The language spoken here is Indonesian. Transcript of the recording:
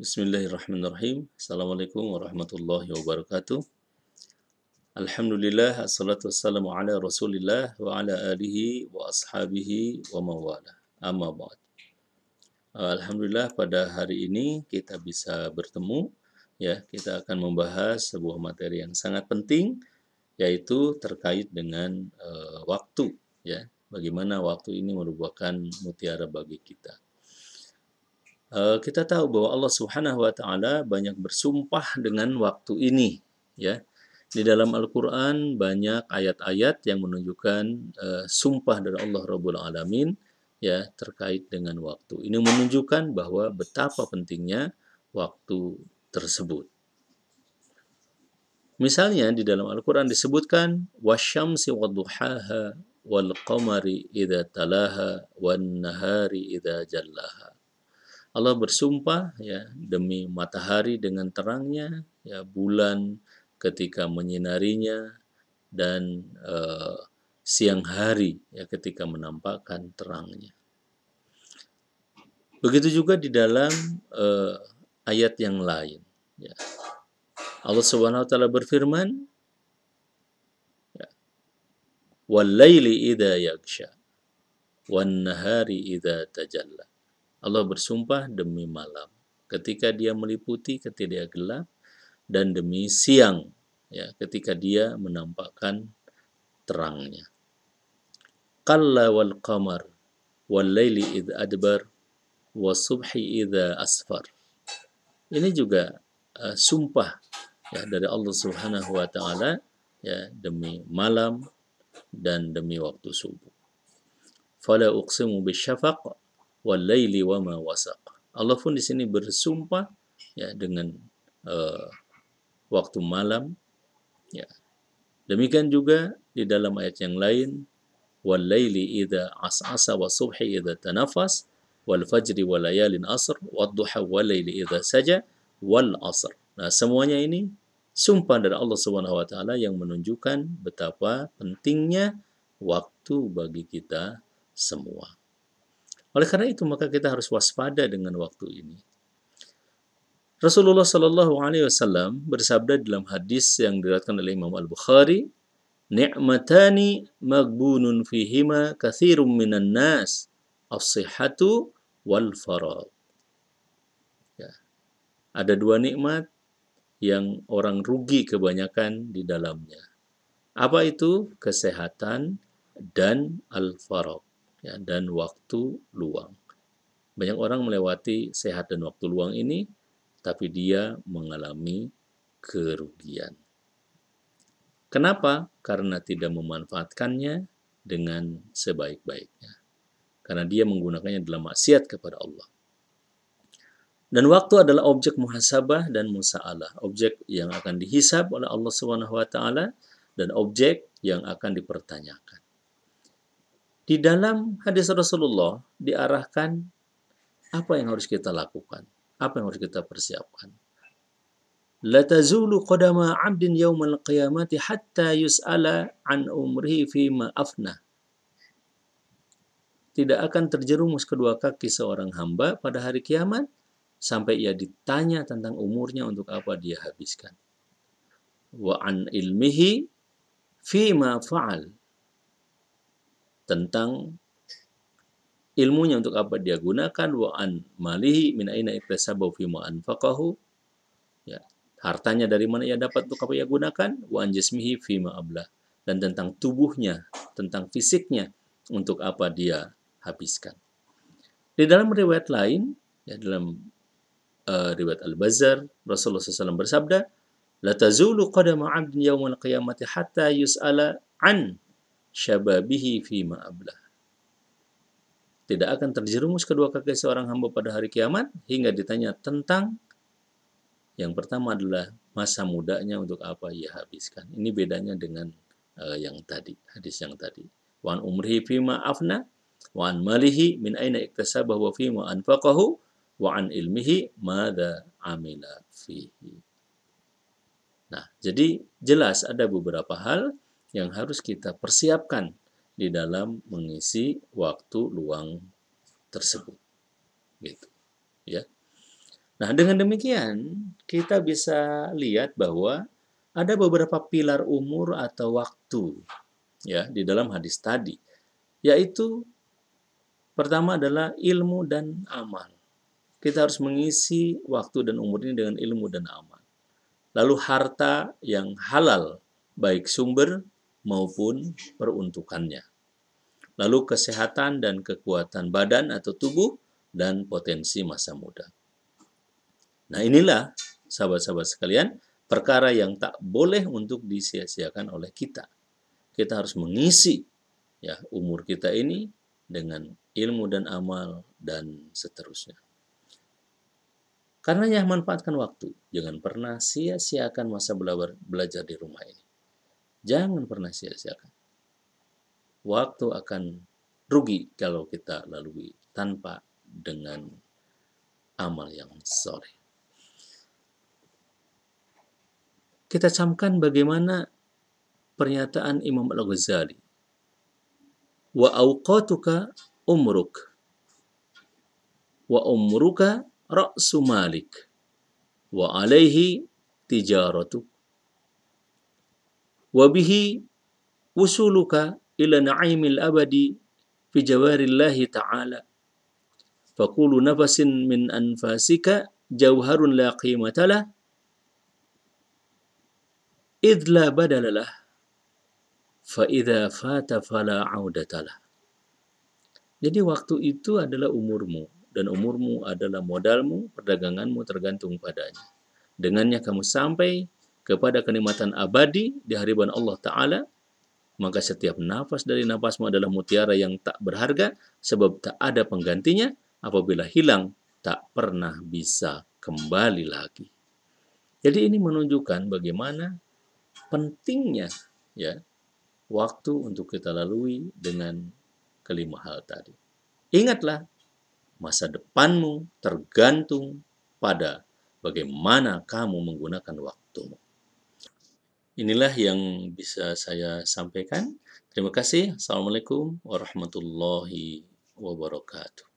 Bismillahirrahmanirrahim. Assalamualaikum warahmatullahi wabarakatuh. Alhamdulillah, assalatu wassalamu ala rasulillah wa ala alihi wa ashabihi wa mawala. Amma ba'd. Alhamdulillah pada hari ini kita bisa bertemu, ya, kita akan membahas sebuah materi yang sangat penting, yaitu terkait dengan waktu, ya. Bagaimana waktu ini merupakan mutiara bagi kita. Kita tahu bahwa Allah Subhanahu wa taala banyak bersumpah dengan waktu ini, ya. Di dalam Al-Qur'an banyak ayat-ayat yang menunjukkan sumpah dari Allah Rabbul Alamin, ya, terkait dengan waktu. Ini menunjukkan bahwa betapa pentingnya waktu tersebut. Misalnya di dalam Al-Qur'an disebutkan wasyamsi wadduhaha wal qamari idza talaha wan nahari idza jallaha. Allah bersumpah, ya, demi matahari dengan terangnya, ya, bulan ketika menyinarinya, dan siang hari, ya, ketika menampakkan terangnya. Begitu juga di dalam ayat yang lain, ya. Allah Subhanahu wa taala berfirman, ya, "Wal-laili idza yaghsha wan-nahari idza tajalla." Allah bersumpah demi malam ketika dia meliputi, ketika dia gelap, dan demi siang, ya, ketika dia menampakkan terangnya. Qalla wal qamar wal laili idh adbar was-subhi idza asfar. Ini juga sumpah, ya, dari Allah Subhanahu wa taala, ya, demi malam dan demi waktu subuh. Fala uqsimu bisyafaq wal laili wama wasaq. Allah pun di sini bersumpah, ya, dengan waktu malam, ya. Demikian juga di dalam ayat yang lain, wal laili idza as'asa was subhi idza tanafas wal fajri wal layalin asr wad duha wal laili idza saja wal asr. Nah, semuanya ini sumpah dari Allah Subhanahu wa taala yang menunjukkan betapa pentingnya waktu bagi kita semua. Oleh karena itu, maka kita harus waspada dengan waktu ini. Rasulullah Shallallahu Alaihi Wasallam bersabda dalam hadis yang diriwayatkan oleh Imam Al-Bukhari, "Ni'matani maghbunun fihima katsirum minan nas, as-sihhatu wal faragh." Ya. Ada dua nikmat yang orang rugi kebanyakan di dalamnya. Apa itu? Kesehatan dan al-faragh, ya, dan waktu luang. Banyak orang melewati sehat dan waktu luang ini, tapi dia mengalami kerugian. Kenapa? Karena tidak memanfaatkannya dengan sebaik-baiknya. Karena dia menggunakannya dalam maksiat kepada Allah. Dan waktu adalah objek muhasabah dan musa'alah, objek yang akan dihisab oleh Allah Subhanahu wa taala dan objek yang akan dipertanyakan. Di dalam hadis Rasulullah diarahkan apa yang harus kita lakukan, apa yang harus kita persiapkan. La tazulu qadama 'abdin yaumal qiyamati hatta yus'ala an umrihi fima afna. Tidak akan terjerumus kedua kaki seorang hamba pada hari kiamat sampai ia ditanya tentang umurnya untuk apa dia habiskan. Wa an ilmihi fima fa'al. Tentang ilmunya untuk apa dia gunakan, wa an malihi min aina iktasabahu fima anfaqahu, ya, hartanya dari mana ia dapat, untuk apa ia gunakan, wa an jismihi fima ablah, dan tentang tubuhnya, tentang fisiknya, untuk apa dia habiskan. Di dalam riwayat lain, ya, dalam riwayat Al-Bazzar, Rasulullah SAW bersabda, la tazulu qadama 'abdin yaumal qiyamati hatta yus'ala an syababihi fima ablah. Tidak akan terjerumus kedua kaki seorang hamba pada hari kiamat hingga ditanya tentang, yang pertama adalah masa mudanya untuk apa ia habiskan. Ini bedanya dengan yang tadi, hadis yang tadi. Wa an umrihi fima afna, wa an malihi min aina iktasabahu wa fima anfaqahu, wa an ilmihi madza amila fihi. Nah, jadi jelas ada beberapa hal yang harus kita persiapkan di dalam mengisi waktu luang tersebut, gitu, ya. Nah, dengan demikian kita bisa lihat bahwa ada beberapa pilar umur atau waktu ya di dalam hadis tadi, yaitu pertama adalah ilmu dan amal. Kita harus mengisi waktu dan umur ini dengan ilmu dan amal. Lalu harta yang halal, baik sumber maupun peruntukannya. Lalu kesehatan dan kekuatan badan atau tubuh dan potensi masa muda. Nah, inilah sahabat-sahabat sekalian, perkara yang tak boleh untuk disia-siakan oleh kita. Kita harus mengisi ya umur kita ini dengan ilmu dan amal dan seterusnya. Karena yang manfaatkan waktu, jangan pernah sia-siakan masa belajar di rumah ini. Jangan pernah sia-siakan. Waktu akan rugi kalau kita lalui tanpa dengan amal yang soleh. Kita camkan bagaimana pernyataan Imam Al-Ghazali. Wa awqatuka umruk wa umruka ra'su malik wa alaihi tijaratuk wa bihi wusuluka ila na'imil abadi fi jawarillahi ta'ala faqulu nafasin min anfasika jawharun la qimatalah idh la badalalah fa idza fata fala audatalah. Jadi waktu itu adalah umurmu dan umurmu adalah modalmu, perdaganganmu tergantung padanya. Dengannya kamu sampai kepada kenikmatan abadi di hadapan Allah Ta'ala, maka setiap nafas dari nafasmu adalah mutiara yang tak berharga, sebab tak ada penggantinya, apabila hilang, tak pernah bisa kembali lagi. Jadi ini menunjukkan bagaimana pentingnya ya waktu untuk kita lalui dengan kelima hal tadi. Ingatlah, masa depanmu tergantung pada bagaimana kamu menggunakan waktumu. Inilah yang bisa saya sampaikan. Terima kasih. Assalamualaikum warahmatullahi wabarakatuh.